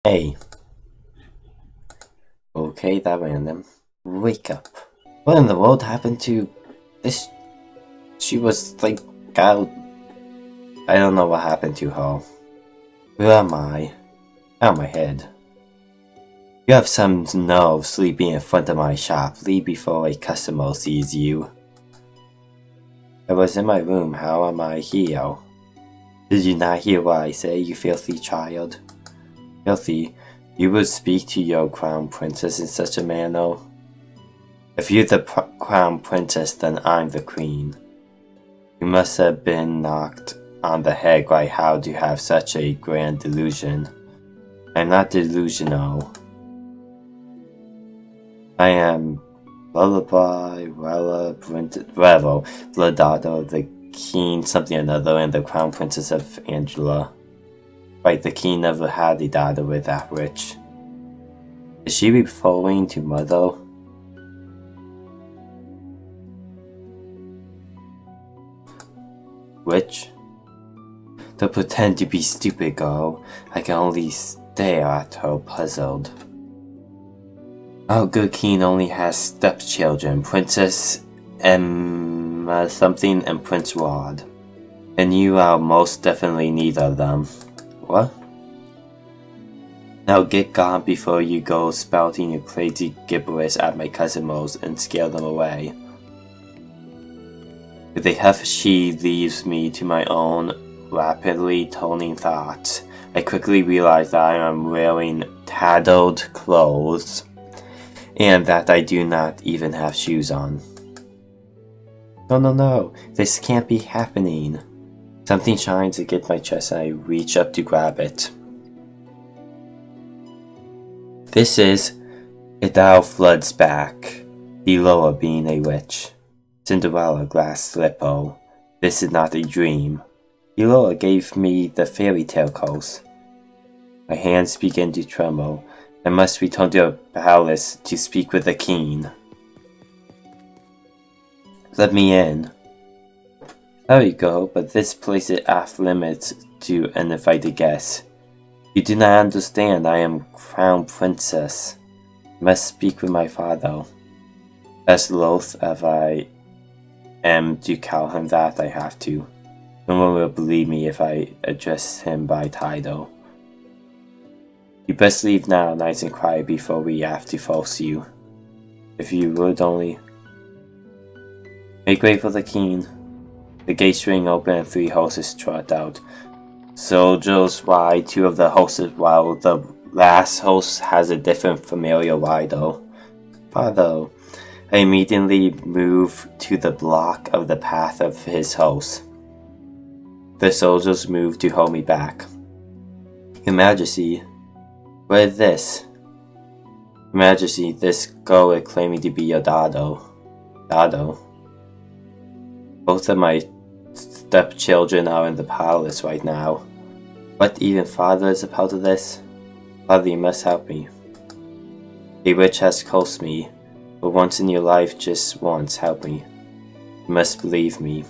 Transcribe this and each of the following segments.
Hey, okay, that random. Wake up. What in the world happened to this? She was like out. I don't know what happened to her. Who am I? Out of my head. You have some nerve sleeping in front of my shop. Leave before a customer sees you. I was in my room. How am I here? Did you not hear what I say, you filthy child? Filthy? You would speak to your crown princess in such a manner? If you're the crown princess, then I'm the queen. You must have been knocked on the head by how to have such a grand delusion. I'm not delusional. I am Lullaby, Revel, the daughter of the king something or another and the crown princess of Angela. Right, the king never had a daughter with that witch. Is she referring to Mother? Witch? Don't pretend to be stupid, girl. I can only stare at her puzzled. Our good king only has stepchildren, Princess Emma something and Prince Rod. And you are most definitely neither of them. What? Now get gone before you go spouting your crazy gibberish at my customers and scare them away. With a huff she leaves me to my own rapidly toning thoughts. I quickly realize that I am wearing tattered clothes and that I do not even have shoes on. No, this can't be happening. Something shines against my chest and I reach up to grab it. This is It Thou Floods Back, Eloa being a witch. Cinderella, glass slipper. This is not a dream. Eloa gave me the fairy tale curse. My hands begin to tremble. I must return to the palace to speak with the king. Let me in. Sorry, girl, but this place is off limits to uninvited guests. You do not understand. I am crown princess. I must speak with my father. As loath as I am to tell him that, I have to. No one will believe me if I address him by title. You best leave now, nice and quiet, before we have to force you. If you would only. Make way for the king. The gates swing open and 3 horses trot out. Soldiers ride 2 of the horses while the last horse has a different familiar rider. Father. I immediately move to the block of the path of his horse. The soldiers move to hold me back. Your Majesty, what is this? Your Majesty, this girl is claiming to be your daughter. Daughter? Both of my stepchildren are in the palace right now. What, even father is a part of this? Father, you must help me. A witch has cursed me. For once in your life, just once, help me. You must believe me.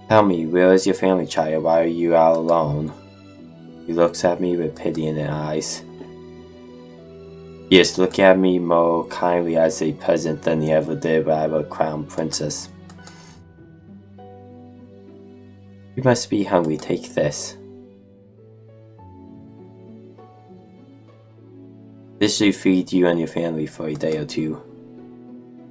Tell me, where is your family, child? Why are you all alone? He looks at me with pity in his eyes. He is looking at me more kindly as a peasant than he ever did when I was a crown princess. You must be hungry. Take this. This should feed you and your family for a day or 2.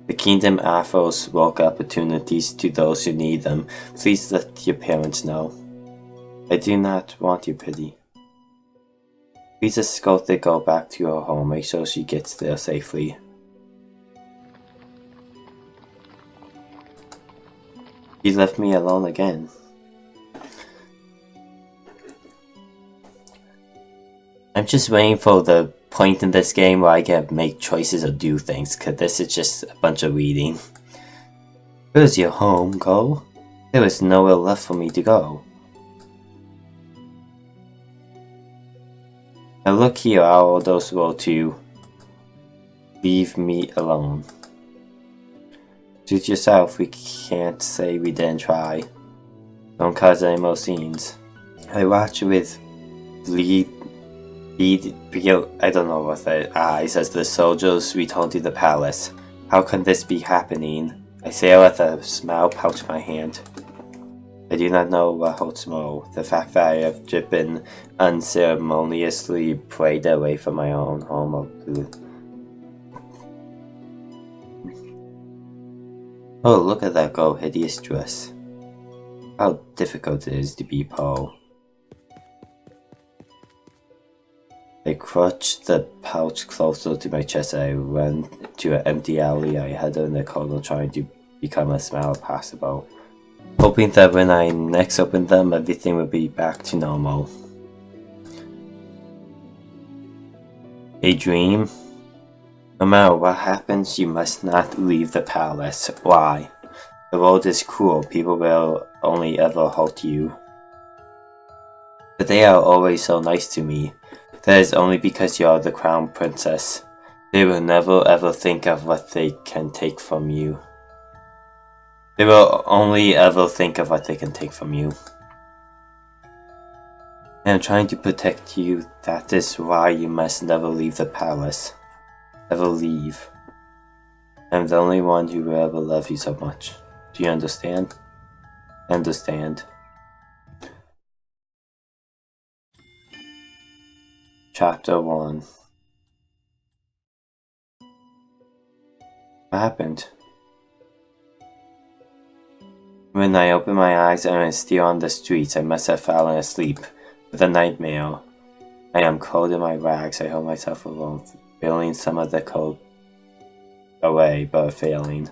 The kingdom offers work opportunities to those who need them. Please let your parents know. I do not want your pity. Please escort the girl back to her home. Make sure she gets there safely. He left me alone again. I'm just waiting for the point in this game where I can make choices or do things, cause this is just a bunch of reading. Where's your home, girl? There is nowhere left for me to go. Now look here, our orders were to leave me alone. Suit yourself, we can't say we didn't try. Don't cause any more scenes. I watch with I don't know what the eyes as the soldiers return to the palace. How can this be happening? I say with a smile pouch in my hand. I do not know what holds more, the fact that I have just been unceremoniously prayed away from my own home of blue. Oh, look at that girl, hideous dress. How difficult it is to be Paul. I clutched the pouch closer to my chest as I ran to an empty alley. I had in the corner trying to become as small as possible, hoping that when I next opened them, everything would be back to normal. A dream? No matter what happens, you must not leave the palace. Why? The world is cruel. People will only ever hurt you. But they are always so nice to me. That is only because you are the crown princess. They will never ever think of what they can take from you. They will only ever think of what they can take from you. I am trying to protect you. That is why you must never leave the palace. Never leave. I am the only one who will ever love you so much. Do you understand? I understand. Chapter 1. What happened? When I opened my eyes and was still on the streets, I must have fallen asleep with a nightmare. I am cold in my rags. I hold myself alone, feeling some of the cold away, but failing.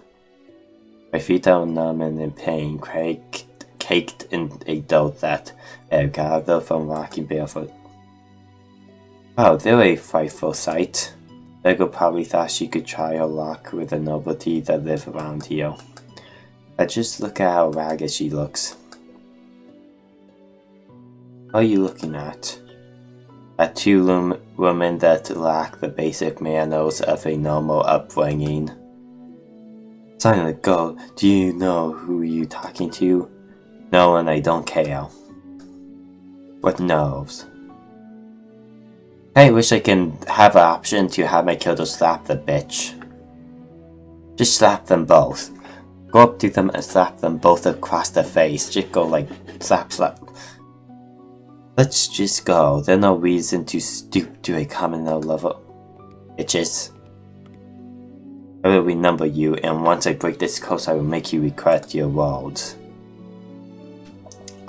My feet are numb and in pain, caked in a dirt that I have gathered from walking barefoot. Wow, they're a frightful sight. Lego probably thought she could try her luck with the nobility that live around here. But just look at how ragged she looks. What are you looking at? At two women that lack the basic manners of a normal upbringing. Silent girl, do you know who you're talking to? No, and I don't care. What nerves? I wish I can have an option to have my kiddo slap the bitch. Just slap them both. Go up to them and slap them both across the face. Just go like slap slap. Let's just go. There's no reason to stoop to a common level. Bitches. I will remember you, and once I break this curse, I will make you regret your words.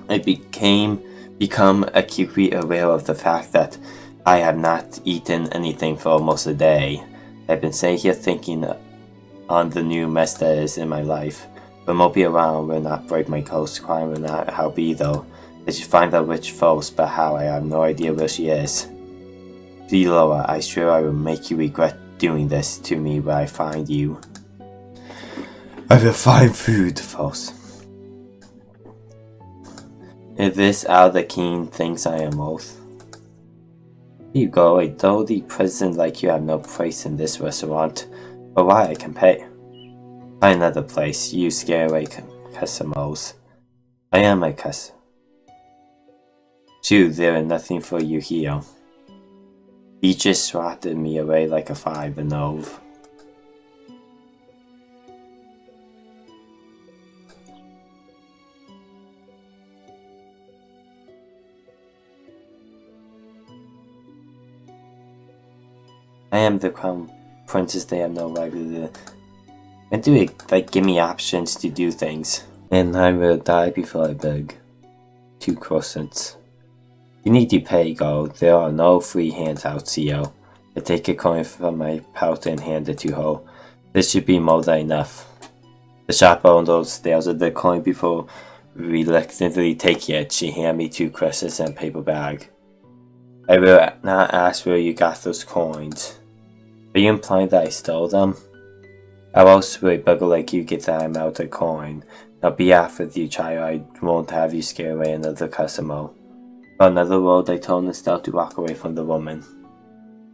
I become acutely aware of the fact that I have not eaten anything for almost a day. I've been sitting here thinking on the new mess that is in my life. But moping around will not break my coast. Crying will not help either. I should find out which first, but how I have no idea where she is. Loa, I swear I will make you regret doing this to me when I find you. I will find food first. Is this how the king thinks I am worth? Here you go, a dirty president like you have no place in this restaurant. But why, I can pay. Find another place, you scare away customers. I am a customer. Shoot, there is nothing for you here. He just swatted me away like a 5-0. I am the crown princess. They have no right to and do it, like give me options to do things. And I will die before I beg. 2 croissants. You need to pay, girl. There are no free handouts here. I take a coin from my pouch and hand it to her. This should be more than enough. The shop owner stares at the coin before reluctantly taking it. She handed me 2 croissants and a paper bag. I will not ask where you got those coins. Are you implying that I stole them? How else would a bugger like you get that amount of coin? Now be off with you, child. I won't have you scare away another customer. For another word, I told Estelle to walk away from the woman.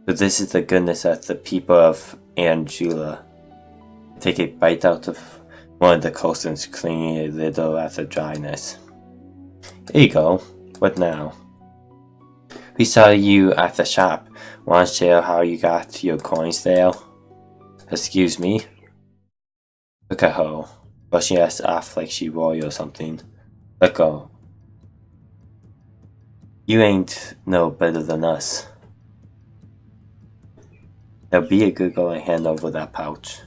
But this is the goodness of the people of Angela. I take a bite out of one of the croissants, clinging a little at the dryness. Here you go. What now? We saw you at the shop. Want to share how you got your coins there? Excuse me? Look at her. But she has off like she royal or something. Let go. You ain't no better than us. Now be a good girl and hand over that pouch.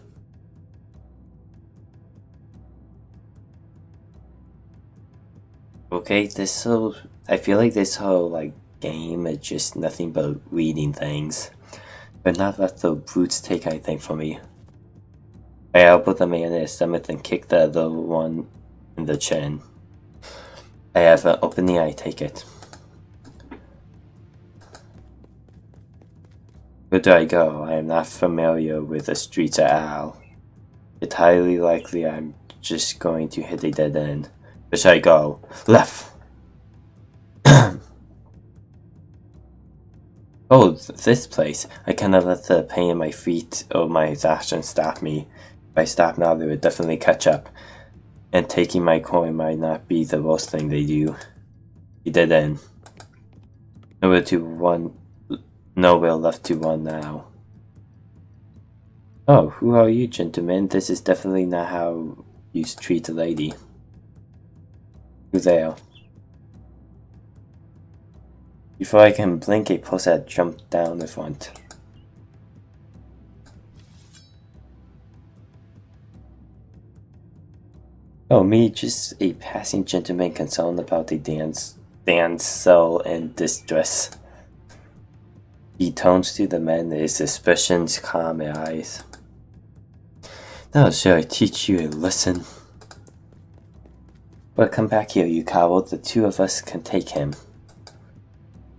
Okay, I feel like this whole game is just nothing but reading things. But not let the brutes take anything from me. I elbowed the man in his stomach and kicked the other one in the chin. I have an opening, I take it. Where do I go? I am not familiar with the streets at all. It's highly likely I'm just going to hit a dead end. Where should I go? Left! Oh, this place. I cannot let the pain in my feet or my exhaustion stop me. If I stop now, they would definitely catch up. And taking my coin might not be the worst thing they do. He dead end. Nowhere left to run now. Oh, who are you, gentlemen? This is definitely not how you treat a lady. Who's there? Before I can blink, a poster had jumped down the front. Oh, me, just a passing gentleman concerned about the damsel in distress. He turns to the men, his suspicions calm his eyes. Now shall I teach you a lesson? But come back here, you coward. The two of us can take him.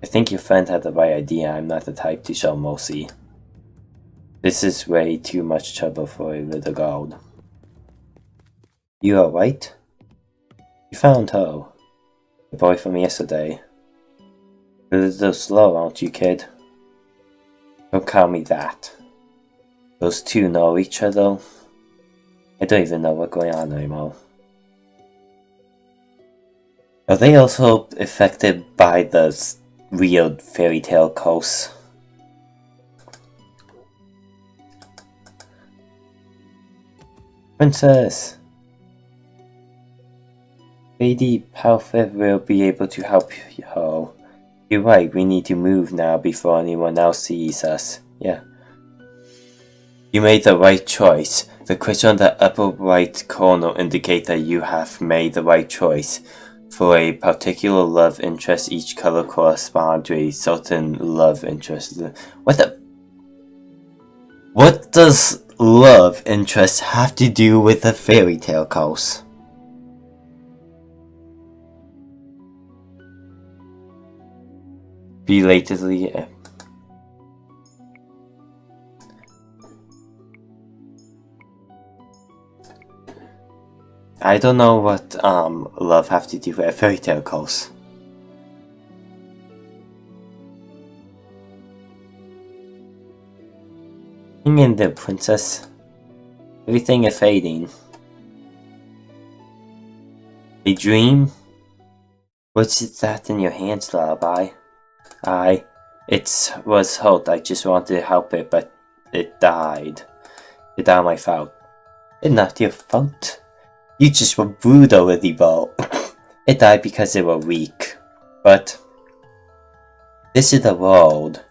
I think your friend had the right idea. I'm not the type to show mercy. This is way too much trouble for a little girl. You alright? You found her. The boy from yesterday. A little slow, aren't you, kid? Don't call me that. Those two know each other? I don't even know what's going on anymore. Are they also affected by the weird fairy tale curse? Princess! Lady Palfred will be able to help her. You're right, we need to move now before anyone else sees us. Yeah. You made the right choice. The question on the upper right corner indicates that you have made the right choice. For a particular love interest, each color corresponds to a certain love interest. What does love interest have to do with a fairy tale curse? Belatedly. I don't know what love have to do with a fairy tale curse. Hang in there, princess. Everything is fading. A dream? What's that in your hands, lullaby? It was hurt. I just wanted to help it, but it died. It died my fault. It's not your fault. You just were brutal with the ball. It died because they were weak. But this is the world.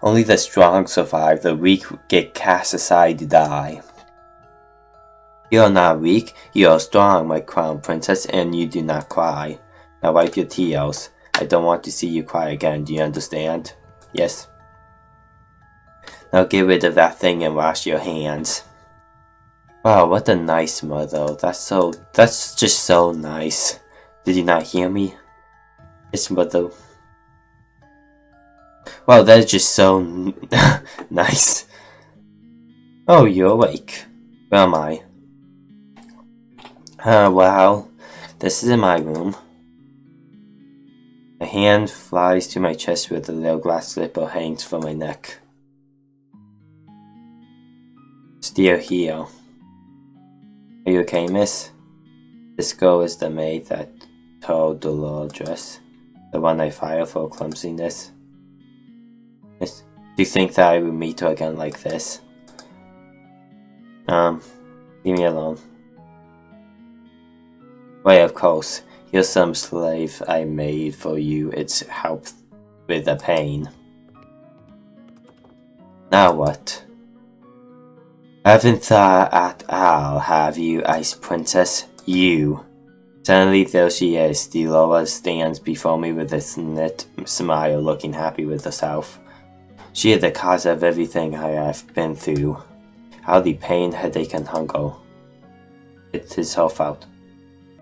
Only the strong survive. The weak get cast aside to die. You are not weak. You are strong, my crown princess, and you do not cry. Now wipe your tears. I don't want to see you cry again. Do you understand? Yes. Now get rid of that thing and wash your hands. Wow, what a nice mother. That's just so nice. Did you not hear me? It's mother. Wow, that is just so nice. Oh, you're awake. Where am I? Wow. This is in my room. A hand flies to my chest with a little glass slipper hangs from my neck. Still here. Are you okay, miss? This girl is the maid that told the law dress. The one I fired for clumsiness. Do you think that I will meet her again like this? Leave me alone. Why, of course. You're some slave I made for you. It's helped with the pain. Now what? Haven't thought at all, have you, Ice Princess? You. Suddenly there she is. Deloa stands before me with a knit smile, looking happy with herself. She is the cause of everything I have been through. All the pain, headache, and hunger. It is her fault.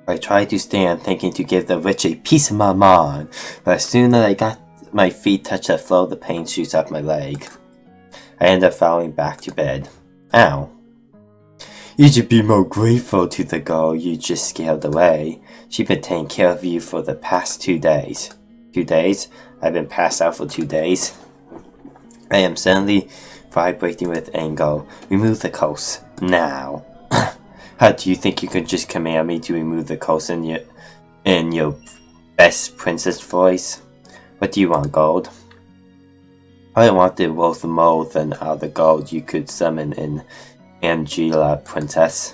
I tried to stand, thinking to give the witch a piece of my mind, but as soon as I got my feet touch the floor, the pain shoots up my leg. I end up falling back to bed. Ow. You should be more grateful to the girl you just scared away. She's been taking care of you for the past 2 days. 2 days? I've been passed out for 2 days. I am suddenly vibrating with anger. Remove the curse. Now. How do you think you can just command me to remove the curse in your best princess voice? What do you want, gold? I wanted worth more than all the gold you could summon in Angela, princess.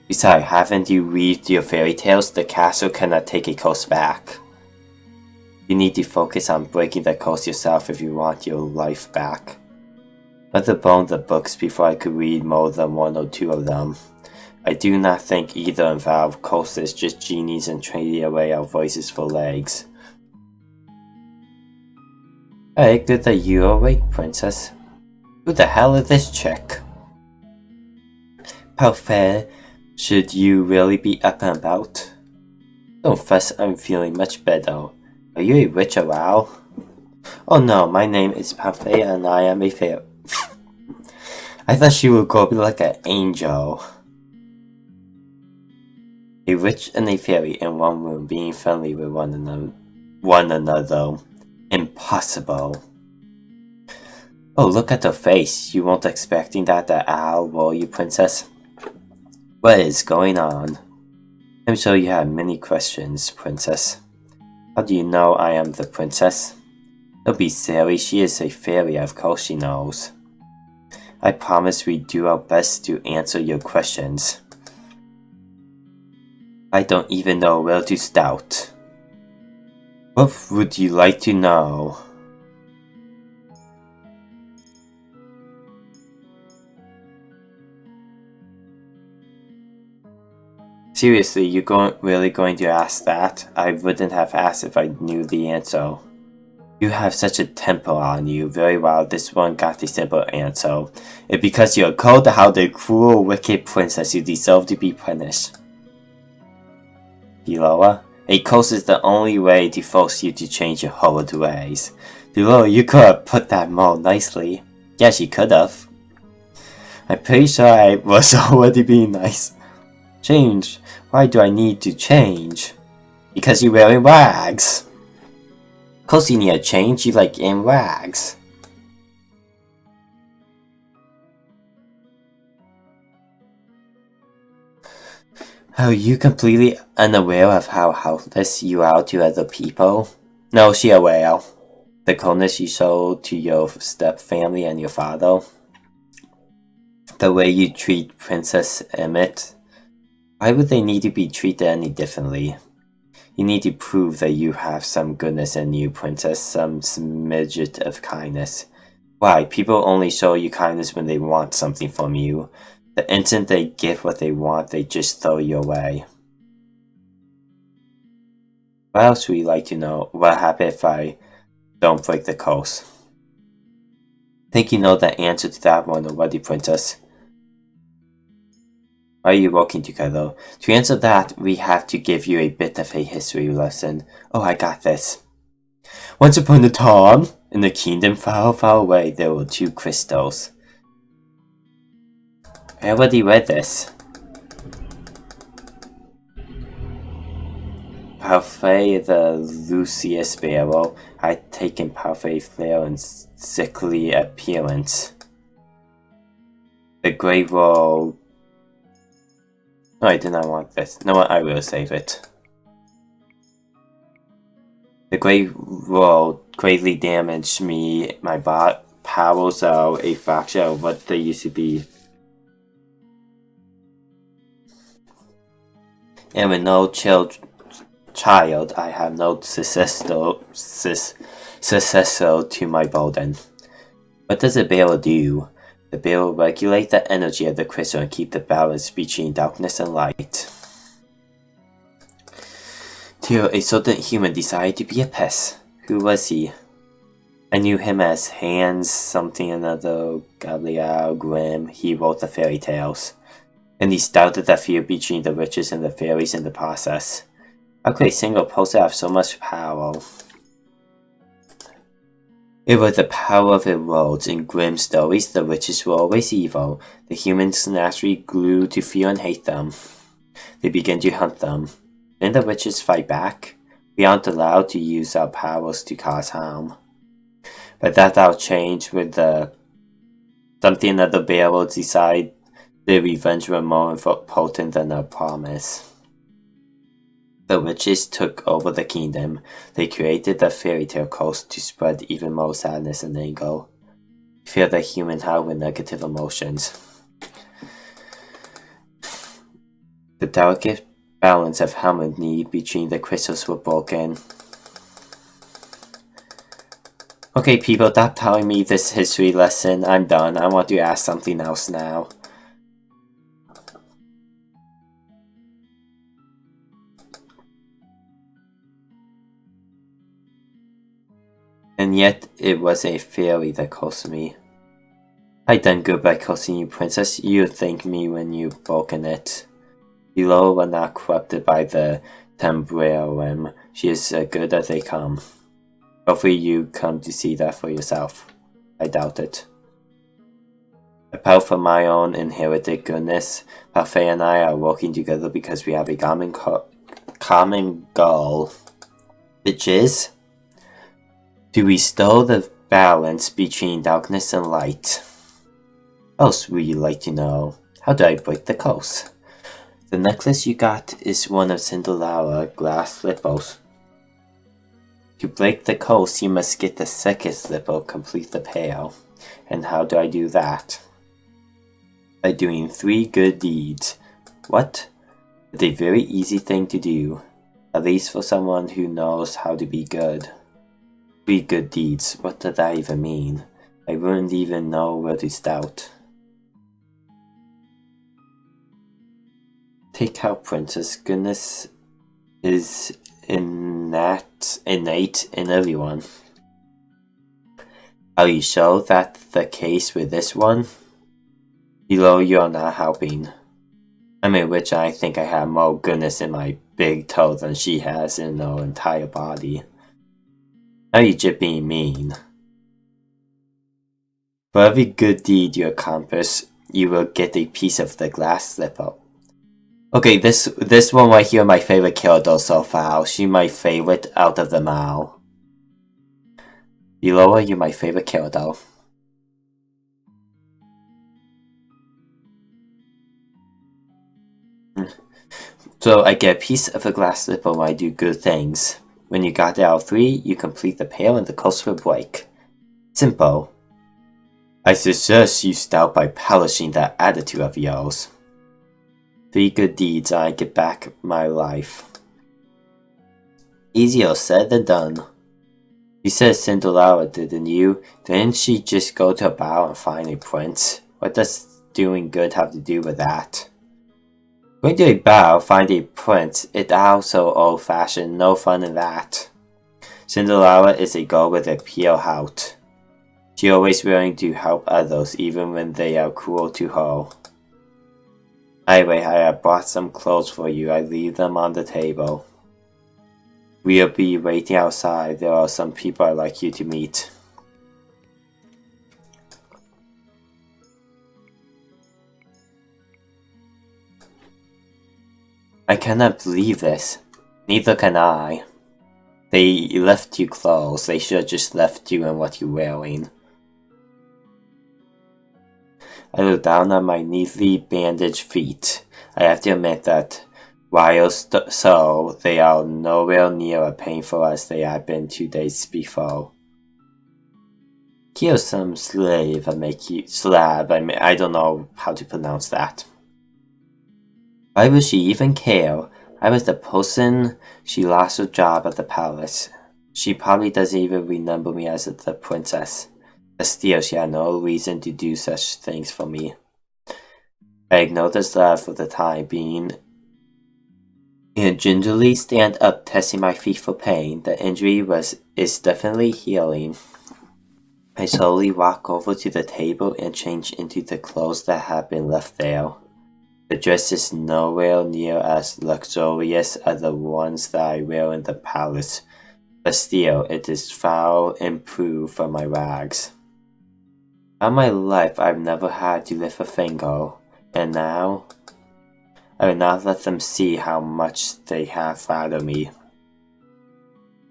Besides, haven't you read your fairy tales? The castle cannot take a curse back. You need to focus on breaking the curse yourself if you want your life back. Mother burned the books before I could read more than 1 or 2 of them. I do not think either involve curses, just genies and trading away our voices for legs. Hey, good that you're awake, princess. Who the hell is this chick? Parfait, should you really be up and about? Don't fuss, I'm feeling much better. Are you a witch or owl? Oh no, my name is Parfait and I am a fairy. I thought she would go like an angel. A witch and a fairy in one room being friendly with one another. Impossible. Oh, look at her face. You weren't expecting that at all, were you, princess? What is going on? I'm sure you have many questions, princess. How do you know I am the princess? Don't be silly, she is a fairy, of course she knows. I promise we do our best to answer your questions. I don't even know where to start. What would you like to know? Seriously, you're really going to ask that? I wouldn't have asked if I knew the answer. You have such a temper on you. Very well, this one got the simple answer. It's because you're called out the cruel, wicked princess. You deserve to be punished. Deloa, a curse is the only way to force you to change your horrid ways. Deloa, you could have put that more nicely. Yes, you could have. I'm pretty sure I was already being nice. Change? Why do I need to change? Because you're wearing rags. Of course you need a change, you like in rags. Are you completely unaware of how helpless you are to other people? No, she aware. The coldness you show to your step-family and your father. The way you treat Princess Emmett. Why would they need to be treated any differently? You need to prove that you have some goodness in you, princess, some smidget of kindness. Why? People only show you kindness when they want something from you. The instant they get what they want, they just throw you away. What else would you like to know? What happens if I don't break the curse? I think you know the answer to that one already, princess. Why are you working together? To answer that, we have to give you a bit of a history lesson. Oh, I got this. Once upon a time, in a kingdom far, far away, there were 2 crystals. I already read this. Parfait the Lucius Barrow had taken Parfait's fair and sickly appearance. The Great Wall. No, I did not want this. No, I will save it. The great world greatly damaged me. My powers are a fraction of what they used to be. And with no child, I have no successor to my burden. What does a barrel do? The barrel regulates the energy of the crystal and keep the balance between darkness and light. Till a certain human decided to be a pest. Who was he? I knew him as Hans something another, Gabriel Grimm. He wrote the fairy tales. And he started the feud between the witches and the fairies in the process. How could a single person have so much power? It was the power of the worlds. In Grimm stories, the witches were always evil. The humans naturally grew to fear and hate them. They began to hunt them. Then the witches fight back. We aren't allowed to use our powers to cause harm. But that all changed with something that the barrels decide the revenge were more potent than a promise. The witches took over the kingdom. They created the fairy tale coast to spread even more sadness and anger. Fill the human heart with negative emotions. The delicate balance of harmony between the crystals were broken. Okay, people, stop telling me this history lesson. I'm done. I want to ask something else now. And yet, it was a fairy that cursed me. I done good by cursing you, princess. You thank me when you've broken it. Below were not corrupted by the temporarium. She is as good as they come. Hopefully you come to see that for yourself. I doubt it. Apart from my own inherited goodness, Parfait and I are working together because we have a common goal, which is to restore the balance between darkness and light. What else would you like to know? How do I break the curse? The necklace you got is one of Cinderella glass slippers. To break the curse, you must get the second slipper, complete the pair. And how do I do that? By doing 3 good deeds. What? It's a very easy thing to do, at least for someone who knows how to be good. 3 good deeds, what does that even mean? I wouldn't even know where to start. Take out Princess. Goodness is innate in everyone. Are you sure that's the case with this one? Below, you're not helping. I'm a witch and I think I have more goodness in my big toe than she has in her entire body. Now you're just being mean. For every good deed you accomplish, you will get a piece of the glass slipper. Okay, this one right here, my favorite character so far. She's my favorite out of them all. Below, you're my favorite character. So I get a piece of a glass slipper when I do good things. When you got out 3, you complete the pair and the curse will break. Simple. I suggest you start by polishing that attitude of yours. 3 good deeds and I get back my life. Easier said than done. You said Cinderella, didn't you? Didn't she just go to a bar and find a prince? What does doing good have to do with that? Going to a bar, find a prince, it's also old-fashioned, no fun in that. Cinderella is a girl with a pure heart. She's always willing to help others, even when they are cruel to her. Anyway, I have brought some clothes for you. I leave them on the table. We'll be waiting outside. There are some people I'd like you to meet. I cannot believe this. Neither can I. They left you clothes. They should have just left you in what you're wearing. I look down at my neatly bandaged feet. I have to admit that So, they are nowhere near as painful as they had been 2 days before. Kill some slave and make you slab. I don't know how to pronounce that. Why would she even care? I was the person she lost her job at the palace. She probably doesn't even remember me as the princess. But still, she had no reason to do such things for me. I ignored this love for the time being and gingerly stand up, testing my feet for pain. The injury is definitely healing. I slowly walk over to the table and change into the clothes that have been left there. The dress is nowhere near as luxurious as the ones that I wear in the palace, but still, it is far improved from my rags. All my life, I've never had to lift a finger, and now I will not let them see how much they have flattered me.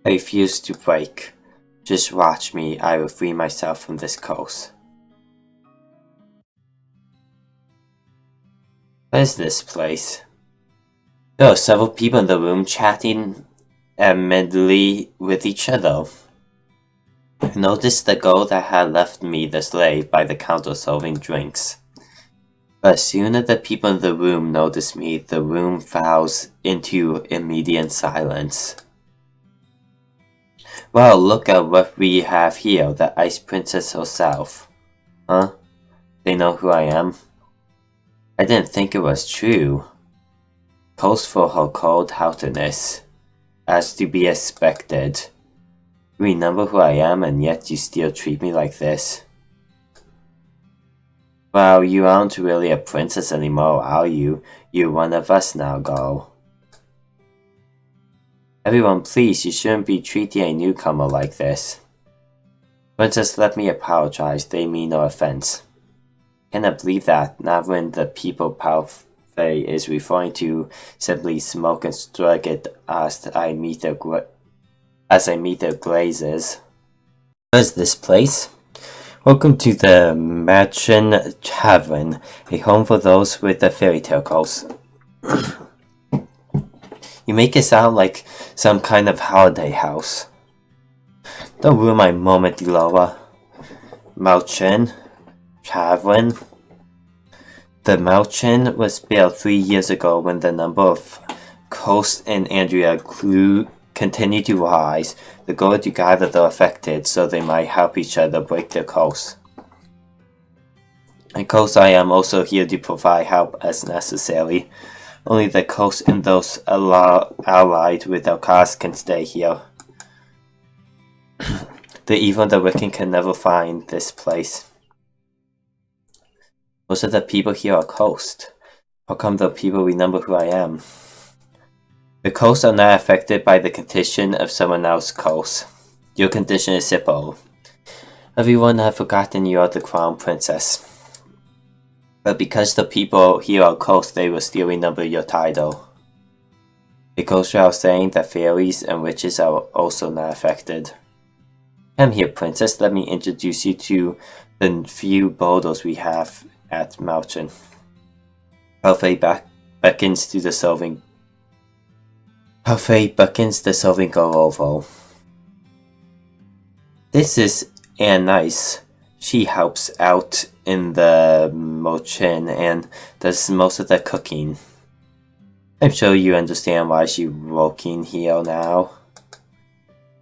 I refuse to break. Just watch me, I will free myself from this curse. What is this place? There are several people in the room chatting amidly with each other. I noticed the girl that had left me the slave by the counter serving drinks. But as soon as the people in the room notice me, the room falls into immediate silence. Well, look at what we have here, the Ice Princess herself. Huh? They know who I am? I didn't think it was true. Calls for her cold-heartedness, as to be expected. You remember who I am, and yet you still treat me like this? Well, you aren't really a princess anymore, are you? You're one of us now, girl. Everyone, please, you shouldn't be treating a newcomer like this. Princess, let me apologize, they mean no offense. Cannot believe that, not when the people Palfrey is referring to simply smoke and strike it as I meet their glazes. What is this place? Welcome to the Mansion Tavern, a home for those with the fairy tale calls. You make it sound like some kind of holiday house. Don't ruin my moment, Diloa. Mansion Tavern. The Mansion was built 3 years ago when the number of ghosts in Andrea continued to rise. The goal is to gather the affected so they might help each other break their curse. Of course, I am also here to provide help as necessary. Only the ghosts and those allied with our cause can stay here. The evil and the wicked can never find this place. Most of the people here are ghosts. How come the people remember who I am? The ghosts are not affected by the condition of someone else's curse. Your condition is simple. Everyone has forgotten you are the crown princess. But because the people here are cursed, they will still remember your title. It goes without saying that fairies and witches are also not affected. Come here, princess, let me introduce you to the few boulders we have at Malchin. Palfrey beckons the serving girl over. This is Anne Nice. She helps out in the Mochin and does most of the cooking. I'm sure you understand why she's working here now.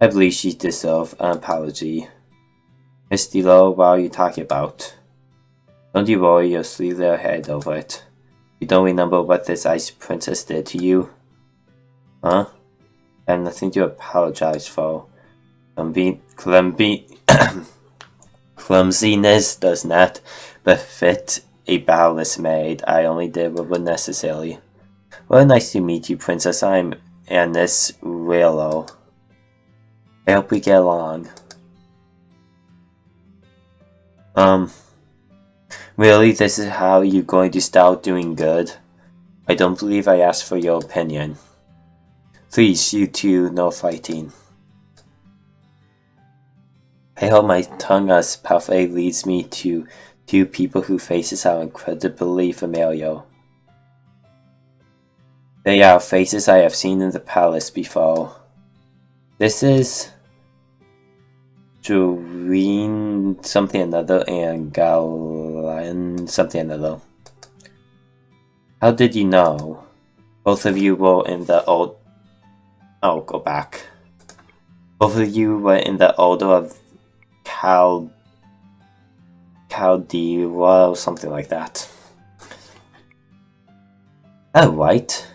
I believe she deserves an apology. Miss Dilo, what are you talking about? Don't you worry your sleep little head over it. You don't remember what this ice princess did to you? Huh? I have nothing to apologize for. Clumsiness does not befit a ballast maid. I only did what was necessary. Well, nice to meet you, princess. I'm Annis Willow. I hope we get along. Really, this is how you're going to start doing good? I don't believe I asked for your opinion. Please, you two, no fighting. I hold my tongue as Palfrey leads me to two people whose faces are incredibly familiar. They are faces I have seen in the palace before. This is Doreen something another and Galen something another. How did you know? Both of you were in the old... Oh, go back. Both of you were in the order of Caldera or something like that. Oh, right.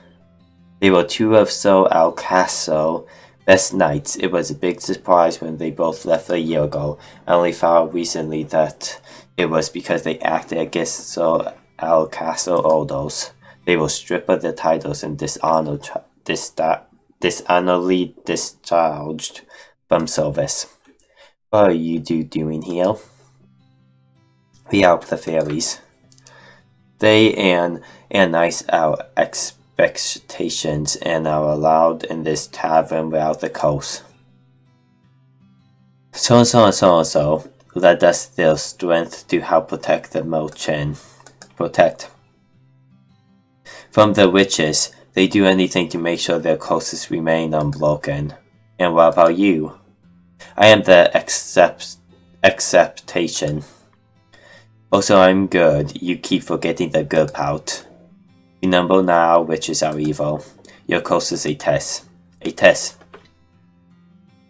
They were two of Sir Alcaso best knights. It was a big surprise when they both left a year ago. I only found recently that it was because they acted against Sir Alcaso orders. They were stripped of their titles and dishonorably discharged from service. What are you doing here? We help the fairies. They and ice out expectations and are allowed in this tavern without the coast. So lend us their strength to help protect the merchant. Protect. From the witches, they do anything to make sure their coasts remain unbroken. And what about you? I am the acceptation. Also, I'm good. You keep forgetting the good part. Remember now, witches are evil. Your coast is a test. A test.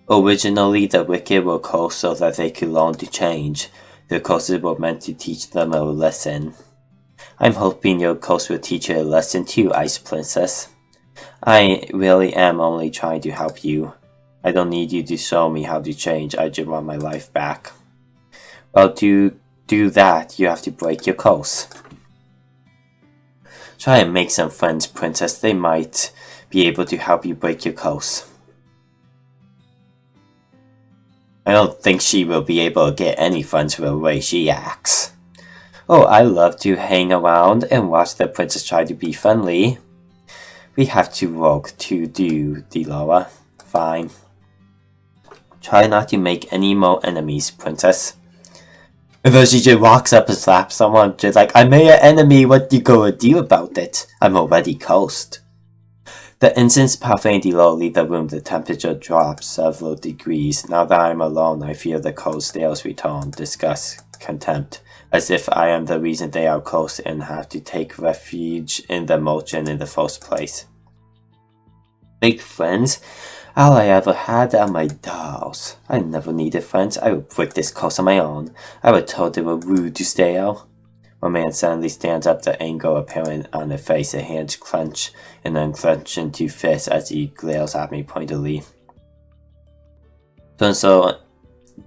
Originally, the wicked were cursed so that they could learn to change. The curses were meant to teach them a lesson. I'm hoping your curse will teach you a lesson too, Ice Princess. I really am only trying to help you. I don't need you to show me how to change, I just want my life back. Well, to do that, you have to break your curse. Try and make some friends, Princess. They might be able to help you break your curse. I don't think she will be able to get any friends with the way she acts. Oh, I love to hang around and watch the princess try to be friendly. We have to work to do, Delora. Fine. Try not to make any more enemies, Princess. And then she just walks up and slaps someone, just like, I made an enemy, what you gonna do about it? I'm already cursed. The incense puffing and Delora leave the room, the temperature drops several degrees. Now that I'm alone, I feel the cold stares return, disgust, contempt, as if I am the reason they are cursed and have to take refuge in the merchant in the first place. Make friends? All I ever had are my dolls. I never needed friends. I would break this curse on my own. I was told they were rude to stare. One man suddenly stands up, the anger apparent on his face, a hands clench and unclench into fists as he glares at me pointedly. So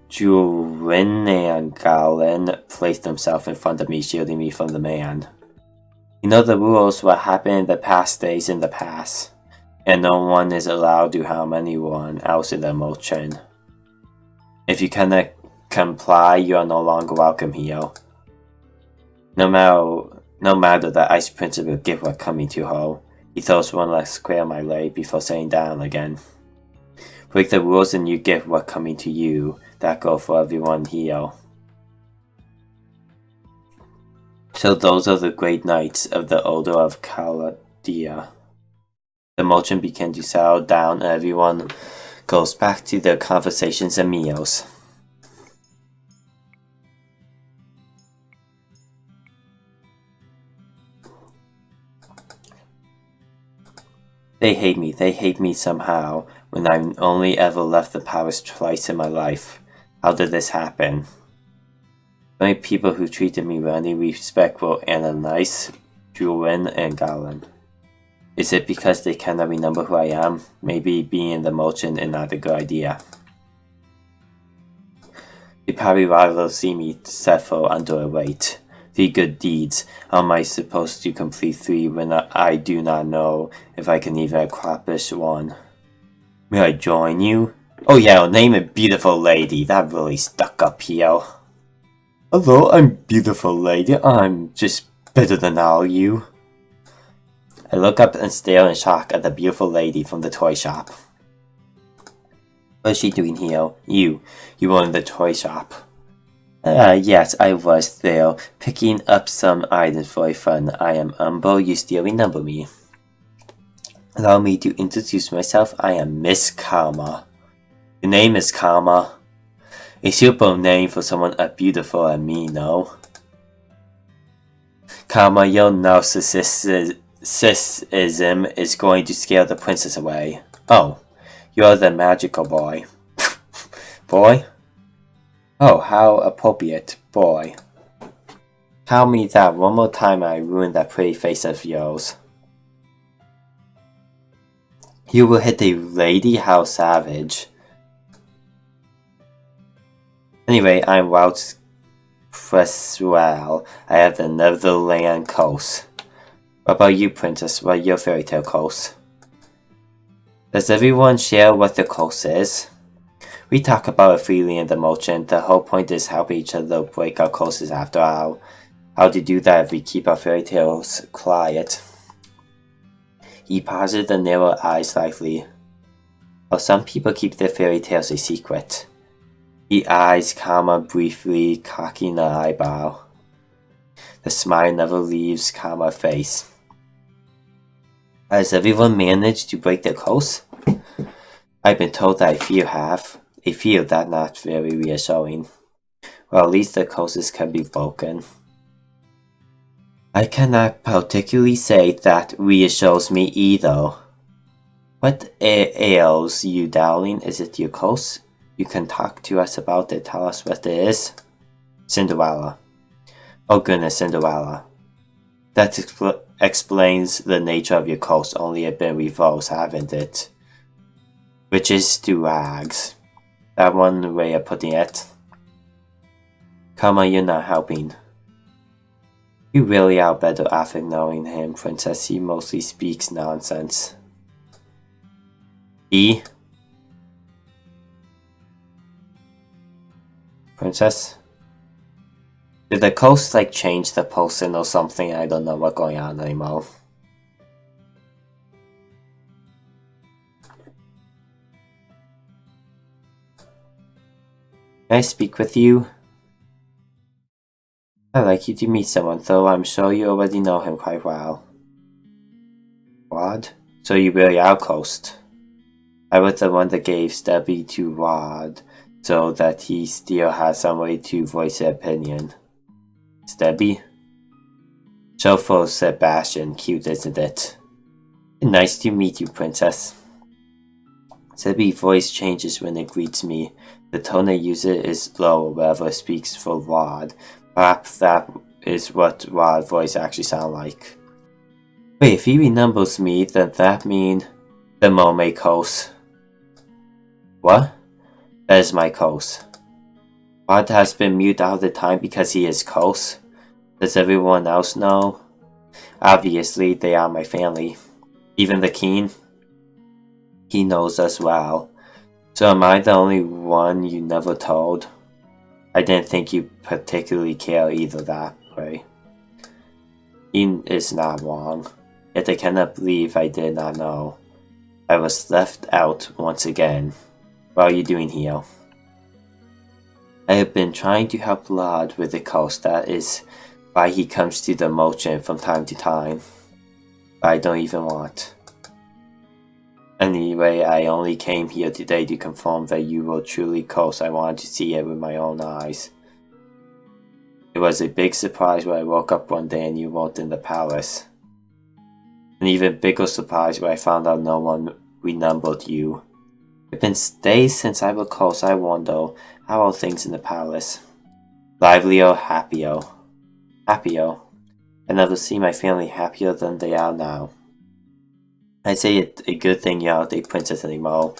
Jurin and Galen placed themselves in front of me, shielding me from the man. You know the rules, what happened in the past stays in the past, and no one is allowed to harm anyone else in the merchant. If you cannot comply, you are no longer welcome here. No matter the Ice Princess will give what coming to her. He throws one last square my leg before saying down again. Break the rules and you get what coming to you. That go for everyone here. So those are the great knights of the Order of Caldera. The merchant began to settle down and everyone goes back to their conversations and meals. They hate me somehow, when I only ever left the palace twice in my life. How did this happen? The only people who treated me with any respect were Ananice, Jurin, and Galen. Is it because they cannot remember who I am? Maybe being the merchant is not a good idea. They probably rather see me suffer under a weight. 3 good deeds. How am I supposed to complete 3 when I do not know if I can even accomplish 1? May I join you? Oh yeah, name it Beautiful Lady. That really stuck up here. Hello, I'm Beautiful Lady. I'm just better than all you. I look up and stare in shock at the beautiful lady from the toy shop. What is she doing here? You were in the toy shop. Yes, I was there, picking up some items for a friend. I am Umbo, you still remember me. Allow me to introduce myself. I am Miss Karma. Your name is Karma. A suitable name for someone as beautiful as me, no? Karma, your narcissism is going to scare the princess away. Oh, you're the magical boy. Boy? Oh, how appropriate, boy. Tell me that one more time I ruin that pretty face of yours. You will hit a lady? How savage. Anyway, I'm Wout Preswell. I have the Netherland coast. What about you, princess? What your fairy tale coast? Does everyone share what the coast is? We talk about it freely in the merchant. The whole point is helping each other break our coasts after all. How to do that if we keep our fairy tales quiet? He parted the narrow eyes slightly. Well, some people keep their fairy tales a secret. He eyes Karma briefly, cocking an eyebrow. The smile never leaves Karma's face. Has everyone managed to break their coast? I've been told that a few have. A few that not very reassuring. Well, at least the coasts can be broken. I cannot particularly say that reassures me either. What ails you, darling? Is it your coast? You can talk to us about it. Tell us what it is. Cinderella. Oh goodness, Cinderella. That explains the nature of your coast. Only a bit reversed, haven't it? Which is to rags. That one way of putting it. Come on, you're not helping. You really are better off ignoring him, princess. He mostly speaks nonsense. He? Princess? Did the coast change the person or something? I don't know what's going on anymore. Can I speak with you? I'd like you to meet someone, though I'm sure you already know him quite well. What? So you really are coast? I was the one that gave Stubby to Rod, so that he still has some way to voice his opinion. Stubby? So for Sebastian, cute isn't it? Nice to meet you, princess. Stubby's voice changes when it greets me. The tone it uses is low wherever it speaks for Rod. Perhaps that is what Rod's voice actually sounds like. Wait, if he remembers me, then that means the mermaid coast. What? That is my coast. Rod has been mute all the time because he is coast. Does everyone else know? Obviously, they are my family. Even the king? He knows as well. So am I the only one you never told? I didn't think you particularly care either that way. He is not wrong. Yet I cannot believe I did not know. I was left out once again. What are you doing here? I have been trying to help Lord with the coast. That is why he comes to the merchant from time to time. But I don't even want. Anyway, I only came here today to confirm that you were truly coast. I wanted to see it with my own eyes. It was a big surprise when I woke up one day and you weren't in the palace. An even bigger surprise when I found out no one remembered you. It's been days since I was coast. I wonder, how are things in the palace? Livelier, happier. Happier. I never see my family happier than they are now. I say it's a good thing you aren't a princess anymore.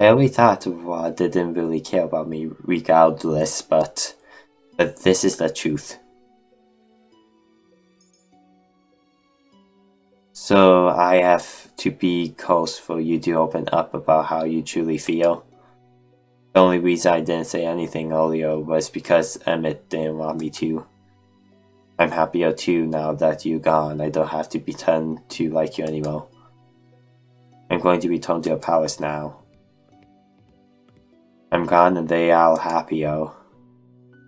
I always thought Rod didn't really care about me regardless, but this is the truth. So I have to be coast for you to open up about how you truly feel. The only reason I didn't say anything earlier was because Emmett didn't want me to. I'm happier too now that you're gone. I don't have to pretend to like you anymore. I'm going to return to your palace now. I'm gone and they are happier.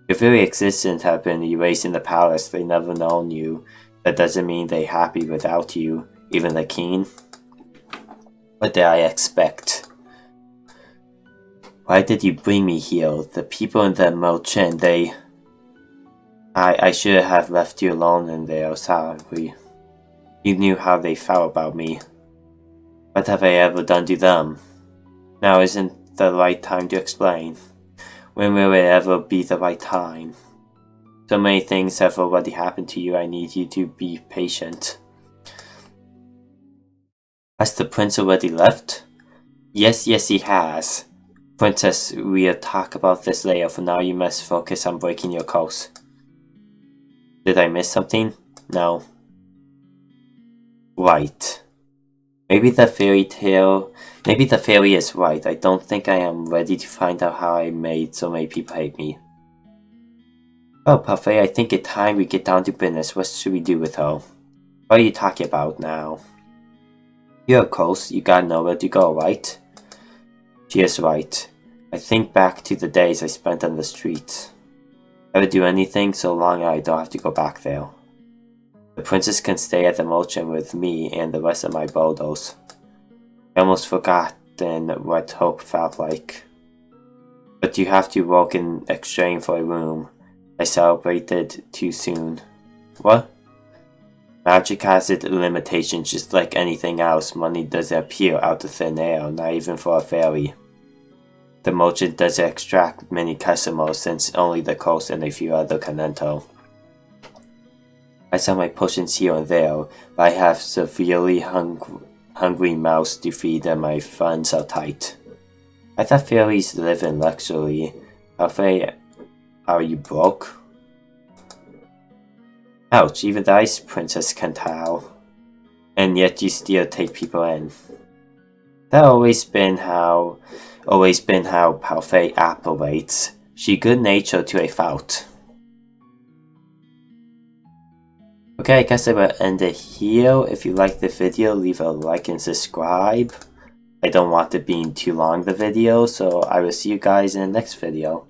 Your very existence has been erased in the palace. They never known you. That doesn't mean they're happy without you, even the king. What did I expect? Why did you bring me here? The people in the merchant, they... I should have left you alone in there, sorry. You knew how they felt about me. What have I ever done to them? Now isn't the right time to explain. When will it ever be the right time? So many things have already happened to you, I need you to be patient. Has the prince already left? Yes, he has. Princess, we'll talk about this later. For now, you must focus on breaking your course. Did I miss something? No. Right. Maybe the fairy is right. I don't think I am ready to find out how I made so many people hate me. Oh, Parfait, I think it's time we get down to business. What should we do with her? What are you talking about now? You're close. You got nowhere to go, right? She is right. I think back to the days I spent on the streets. I would do anything so long I don't have to go back there. The princess can stay at the merchant with me and the rest of my bodos. I almost forgotten what hope felt like. But you have to work in exchange for a room. I celebrated too soon. What? Magic has its limitations just like anything else. Money doesn't appear out of thin air, not even for a fairy. The merchant doesn't extract many customers since only the coast and a few other can enter. I sell my potions here and there, but I have severely hungry mouths to feed and my funds are tight. I thought fairies live in luxury. Are you broke? Ouch, even the ice princess can tell. And yet you still take people in. That always been how Parfait operates. She good-natured to a fault. Okay, I guess I will end it here. If you like the video, leave a like and subscribe. I don't want it being too long, the video, so I will see you guys in the next video.